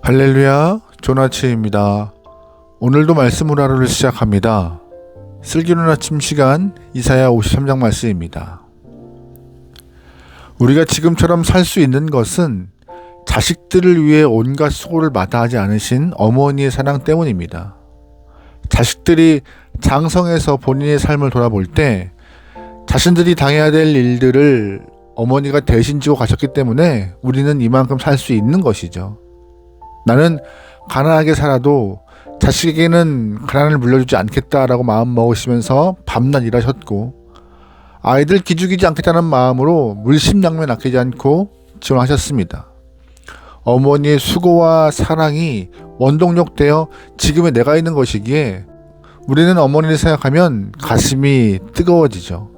할렐루야, 조나치입니다. 오늘도 말씀으로 하루를 시작합니다. 슬기로운 아침 시간 이사야 53장 말씀입니다. 우리가 지금처럼 살 수 있는 것은 자식들을 위해 온갖 수고를 마다하지 않으신 어머니의 사랑 때문입니다. 자식들이 장성해서 본인의 삶을 돌아볼 때 자신들이 당해야 될 일들을 어머니가 대신 지고 가셨기 때문에 우리는 이만큼 살 수 있는 것이죠. 나는 가난하게 살아도 자식에게는 가난을 물려주지 않겠다라고 마음 먹으시면서 밤낮 일하셨고, 아이들 기죽이지 않겠다는 마음으로 물심양면 아끼지 않고 지원하셨습니다. 어머니의 수고와 사랑이 원동력 되어 지금의 내가 있는 것이기에 우리는 어머니를 생각하면 가슴이 뜨거워지죠.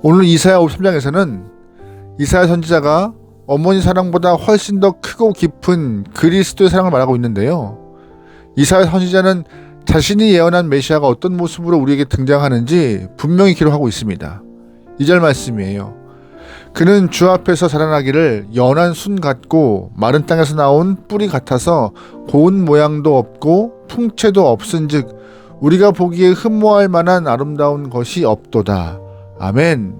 오늘 이사야 53장에서는 이사야 선지자가 어머니 사랑보다 훨씬 더 크고 깊은 그리스도의 사랑을 말하고 있는데요. 이사야 선지자는 자신이 예언한 메시아가 어떤 모습으로 우리에게 등장하는지 분명히 기록하고 있습니다. 2절 말씀이에요. 그는 주 앞에서 자라나기를 연한 순 같고 마른 땅에서 나온 뿌리 같아서 고운 모양도 없고 풍채도 없은즉 우리가 보기에 흠모할 만한 아름다운 것이 없도다. 아멘.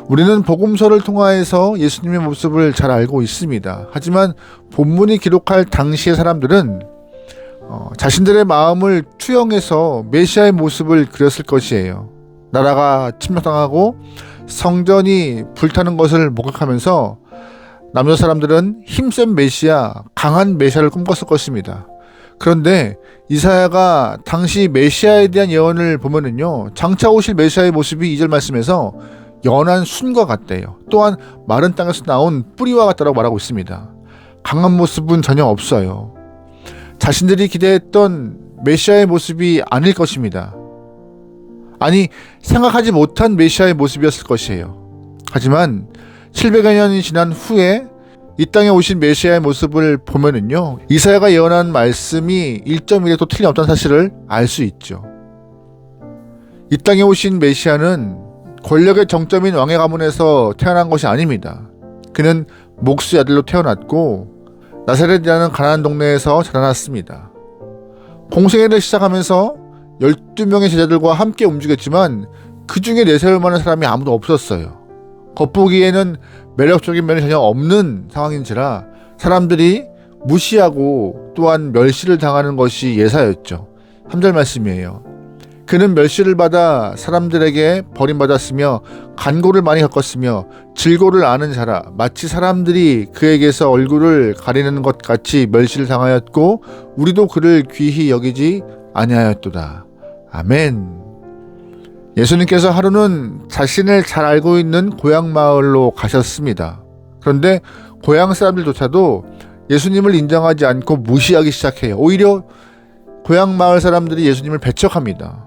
우리는 복음서를 통하여서 예수님의 모습을 잘 알고 있습니다. 하지만 본문이 기록할 당시의 사람들은 자신들의 마음을 투영해서 메시아의 모습을 그렸을 것이에요. 나라가 침략당하고 성전이 불타는 것을 목격하면서 남녀 사람들은 힘센 메시아, 강한 메시아를 꿈꿨을 것입니다. 그런데 이사야가 당시 메시아에 대한 예언을 보면은요, 장차 오실 메시아의 모습이 2절 말씀에서 연한 순과 같대요. 또한 마른 땅에서 나온 뿌리와 같다라고 말하고 있습니다. 강한 모습은 전혀 없어요. 자신들이 기대했던 메시아의 모습이 아닐 것입니다. 아니, 생각하지 못한 메시아의 모습이었을 것이에요. 하지만 700여 년이 지난 후에 이 땅에 오신 메시아의 모습을 보면은요, 이사야가 예언한 말씀이 1.1에도 틀림없다는 사실을 알 수 있죠. 이 땅에 오신 메시아는 권력의 정점인 왕의 가문에서 태어난 것이 아닙니다. 그는 목수의 아들로 태어났고 나사렛이라는 가난한 동네에서 자라났습니다. 공생애를 시작하면서 12명의 제자들과 함께 움직였지만 그 중에 내세울 만한 사람이 아무도 없었어요. 겉보기에는 매력적인 면이 전혀 없는 상황인지라 사람들이 무시하고 또한 멸시를 당하는 것이 예사였죠. 3절 말씀이에요. 그는 멸시를 받아 사람들에게 버림받았으며 간고를 많이 겪었으며 질고를 아는 자라 마치 사람들이 그에게서 얼굴을 가리는 것 같이 멸시를 당하였고 우리도 그를 귀히 여기지 아니하였도다. 아멘. 예수님께서 하루는 자신을 잘 알고 있는 고향 마을로 가셨습니다. 그런데 고향 사람들조차도 예수님을 인정하지 않고 무시하기 시작해요. 오히려 고향 마을 사람들이 예수님을 배척합니다.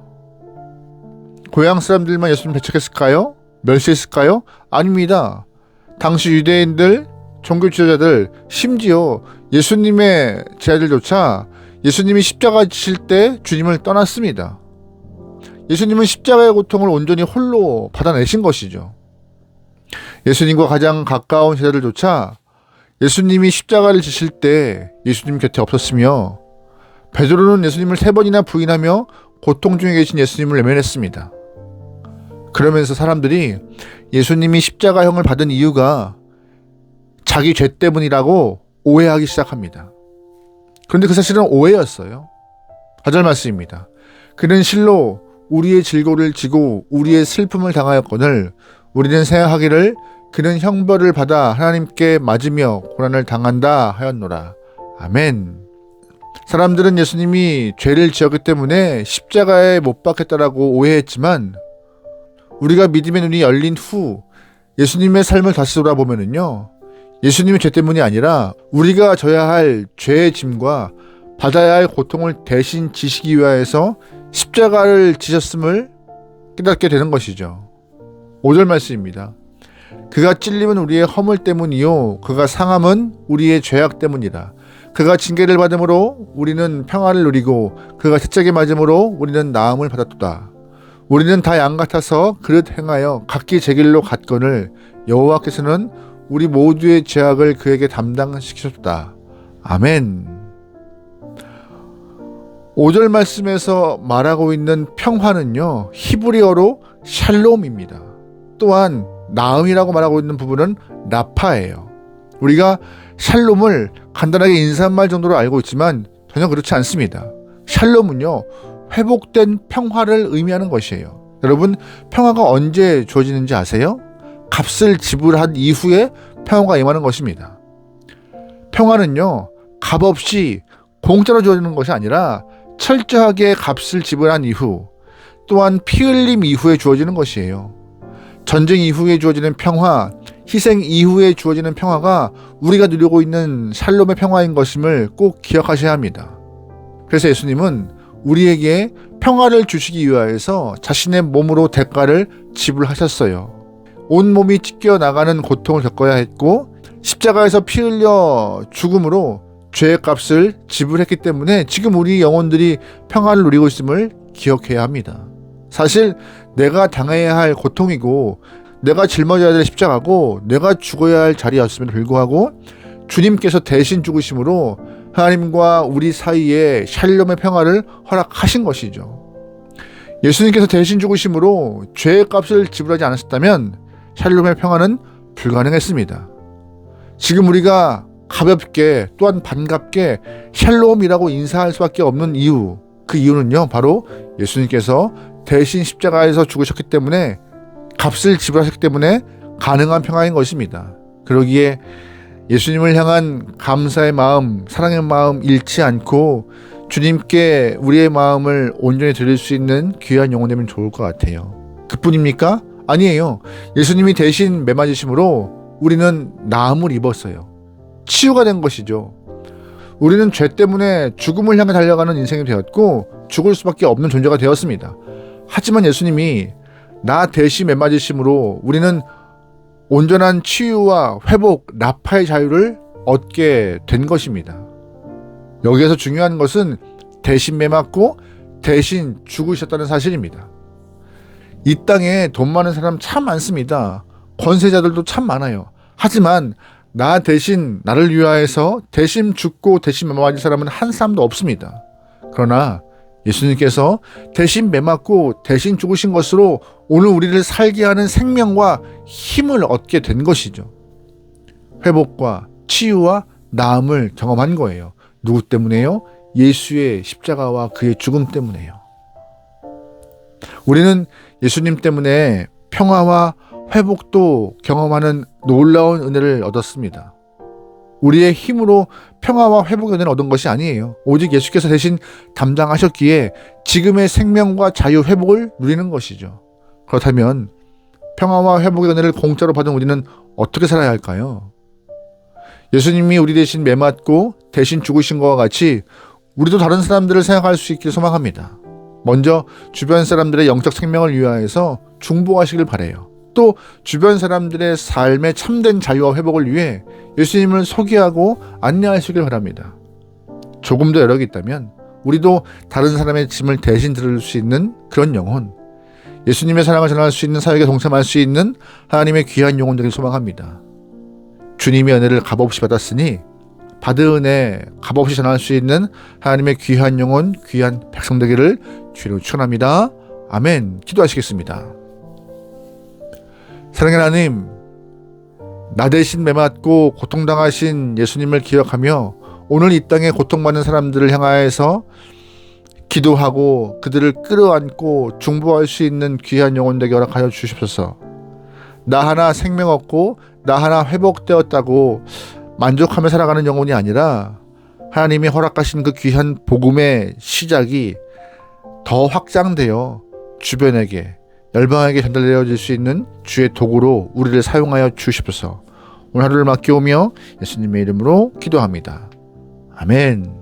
고향 사람들만 예수님을 배척했을까요? 멸시했을까요? 아닙니다. 당시 유대인들, 종교 지도자들, 심지어 예수님의 제자들조차 예수님이 십자가 지실 때 주님을 떠났습니다. 예수님은 십자가의 고통을 온전히 홀로 받아내신 것이죠. 예수님과 가장 가까운 제자들조차 예수님이 십자가를 지실 때 예수님 곁에 없었으며 베드로는 예수님을 3번이나 부인하며 고통 중에 계신 예수님을 외면했습니다. 그러면서 사람들이 예수님이 십자가형을 받은 이유가 자기 죄 때문이라고 오해하기 시작합니다. 그런데 그 사실은 오해였어요. 4절 말씀입니다. 그는 실로 우리의 질고를 지고 우리의 슬픔을 당하였거늘 우리는 생각하기를 그는 형벌을 받아 하나님께 맞으며 고난을 당한다 하였노라. 아멘. 사람들은 예수님이 죄를 지었기 때문에 십자가에 못 박혔다라고 오해했지만 우리가 믿음의 눈이 열린 후 예수님의 삶을 다시 돌아보면은요, 예수님의 죄 때문이 아니라 우리가 져야 할 죄의 짐과 받아야 할 고통을 대신 지시기 위하여서 십자가를 지셨음을 깨닫게 되는 것이죠. 5절 말씀입니다. 그가 찔림은 우리의 허물 때문이요 그가 상함은 우리의 죄악 때문이라. 그가 징계를 받음으로 우리는 평화를 누리고 그가 채찍에 맞음으로 우리는 나음을 받았도다. 우리는 다 양 같아서 그릇 행하여 각기 제 길로 갔거늘 여호와께서는 우리 모두의 죄악을 그에게 담당시키셨다. 아멘. 5절 말씀에서 말하고 있는 평화는요, 히브리어로 샬롬입니다. 또한 나음이라고 말하고 있는 부분은 라파예요. 우리가 샬롬을 간단하게 인사말 정도로 알고 있지만 전혀 그렇지 않습니다. 샬롬은요, 회복된 평화를 의미하는 것이에요. 여러분, 평화가 언제 주어지는지 아세요? 값을 지불한 이후에 평화가 임하는 것입니다. 평화는요, 값 없이 공짜로 주어지는 것이 아니라 철저하게 값을 지불한 이후, 또한 피 흘림 이후에 주어지는 것이에요. 전쟁 이후에 주어지는 평화, 희생 이후에 주어지는 평화가 우리가 누리고 있는 샬롬의 평화인 것임을 꼭 기억하셔야 합니다. 그래서 예수님은 우리에게 평화를 주시기 위하여서 자신의 몸으로 대가를 지불하셨어요. 온몸이 찢겨 나가는 고통을 겪어야 했고 십자가에서 피 흘려 죽음으로 죄의 값을 지불했기 때문에 지금 우리 영혼들이 평화를 누리고 있음을 기억해야 합니다. 사실 내가 당해야 할 고통이고 내가 짊어져야 될 십자가고 내가 죽어야 할 자리였음에도 불구하고 주님께서 대신 죽으심으로 하나님과 우리 사이에 샬롬의 평화를 허락하신 것이죠. 예수님께서 대신 죽으심으로 죄의 값을 지불하지 않았다면 샬롬의 평화는 불가능했습니다. 지금 우리가 가볍게 또한 반갑게 샬롬이라고 인사할 수밖에 없는 이유, 그 이유는요, 바로 예수님께서 대신 십자가에서 죽으셨기 때문에, 값을 지불하셨기 때문에 가능한 평화인 것입니다. 그러기에 예수님을 향한 감사의 마음, 사랑의 마음 잃지 않고 주님께 우리의 마음을 온전히 드릴 수 있는 귀한 영혼 되면 좋을 것 같아요. 그뿐입니까? 아니에요. 예수님이 대신 매맞으심으로 우리는 나음을 입었어요. 치유가 된 것이죠. 우리는 죄 때문에 죽음을 향해 달려가는 인생이 되었고 죽을 수밖에 없는 존재가 되었습니다. 하지만 예수님이 나 대신 매맞으심으로 우리는 온전한 치유와 회복, 라파의 자유를 얻게 된 것입니다. 여기에서 중요한 것은 대신 매맞고 대신 죽으셨다는 사실입니다. 이 땅에 돈 많은 사람 참 많습니다. 권세자들도 참 많아요. 하지만 나 대신 나를 위하여서 대신 죽고 대신 매맞을 사람은 한 사람도 없습니다. 그러나 예수님께서 대신 매맞고 대신 죽으신 것으로 오늘 우리를 살게 하는 생명과 힘을 얻게 된 것이죠. 회복과 치유와 나음을 경험한 거예요. 누구 때문에요? 예수의 십자가와 그의 죽음 때문에요. 우리는 예수님 때문에 평화와 회복도 경험하는 놀라운 은혜를 얻었습니다. 우리의 힘으로 평화와 회복의 은혜를 얻은 것이 아니에요. 오직 예수께서 대신 담당하셨기에 지금의 생명과 자유 회복을 누리는 것이죠. 그렇다면 평화와 회복의 은혜를 공짜로 받은 우리는 어떻게 살아야 할까요? 예수님이 우리 대신 매맞고 대신 죽으신 것과 같이 우리도 다른 사람들을 생각할 수 있기를 소망합니다. 먼저 주변 사람들의 영적 생명을 위하여서 중보하시길 바라요. 또 주변 사람들의 삶의 참된 자유와 회복을 위해 예수님을 소개하고 안내하시길 바랍니다. 조금 더 여력이 있다면 우리도 다른 사람의 짐을 대신 들을 수 있는 그런 영혼, 예수님의 사랑을 전할 수 있는 사역에 동참할 수 있는 하나님의 귀한 영혼 되길 소망합니다. 주님의 은혜를 값없이 받았으니 받은 은혜 값없이 전할 수 있는 하나님의 귀한 영혼, 귀한 백성 되기를 주로 축원합니다. 아멘. 기도하시겠습니다. 사랑하는 하나님, 나 대신 매맞고 고통당하신 예수님을 기억하며 오늘 이 땅에 고통받는 사람들을 향하여서 기도하고 그들을 끌어안고 중보할 수 있는 귀한 영혼 되게 허락하여 주시옵소서. 나 하나 생명 얻고 나 하나 회복되었다고 만족하며 살아가는 영혼이 아니라 하나님이 허락하신 그 귀한 복음의 시작이 더 확장되어 주변에게, 열방에게 전달되어질 수 있는 주의 도구로 우리를 사용하여 주시옵소서. 오늘 하루를 맡겨오며 예수님의 이름으로 기도합니다. 아멘.